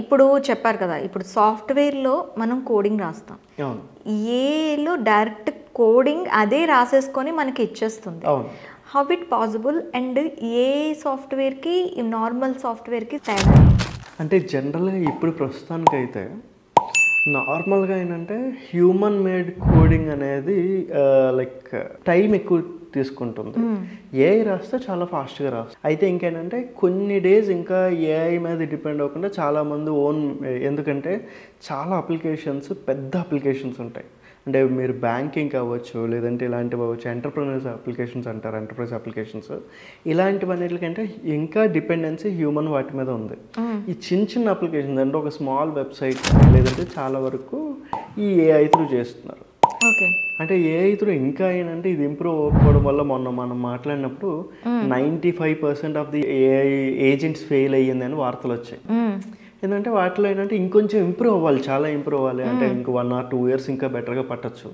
ఇప్పుడు చెప్పారు కదా, ఇప్పుడు సాఫ్ట్వేర్లో మనం కోడింగ్ రాస్తాం, అవును ఏలో డైరెక్ట్ కోడింగ్ అదే రాసేసుకొని మనకి ఇచ్చేస్తుంది. అవును హౌ ఇట్ పాసిబుల్? అండ్ ఏ సాఫ్ట్వేర్కి నార్మల్ సాఫ్ట్వేర్కి తేడా? అంటే జనరల్గా ఇప్పుడు ప్రస్తుతానికైతే నార్మల్గా ఏంటంటే హ్యూమన్ మేడ్ కోడింగ్ అనేది లైక్ టైం ఎక్కువ తీసుకుంటుంది. ఏఐ రాస్తే చాలా ఫాస్ట్గా రాస్తుంది. అయితే ఇంకేంటంటే కొన్ని డేస్ ఇంకా ఏఐ మీద డిపెండ్ అవ్వకుండా చాలామంది ఓన్, ఎందుకంటే చాలా అప్లికేషన్స్, పెద్ద అప్లికేషన్స్ ఉంటాయి. అంటే మీరు బ్యాంకింగ్ అవ్వచ్చు, లేదంటే ఇలాంటివి అవ్వచ్చు, ఎంటర్ప్రైజ్ అప్లికేషన్స్ అంటారు, ఎంటర్ప్రైజ్ అప్లికేషన్స్. ఇలాంటివన్నిటికంటే ఇంకా డిపెండెన్సీ హ్యూమన్ వాటి మీద ఉంది. ఈ చిన్న చిన్న అప్లికేషన్స్ అంటే ఒక స్మాల్ వెబ్సైట్ లేదంటే చాలా వరకు ఈ ఏఐ త్రూ చేస్తున్నారు. ఓకే. అంటే ఏఐ త్రూ ఇంకా ఏంటంటే ఇది ఇంప్రూవ్ అవ్వకపోవడం వల్ల మొన్న మనం మాట్లాడినప్పుడు 95% of the AI agents fail అయ్యిందని వార్తలు వచ్చాయి. ఎందుకంటే వాటిలో ఏంటంటే ఇంకొంచెం ఇంప్రూవ్ అవ్వాలి, చాలా ఇంప్రూవ్ అవ్వాలి. అంటే ఇంక 1 or 2 years ఇంకా బెటర్గా పట్టచ్చు.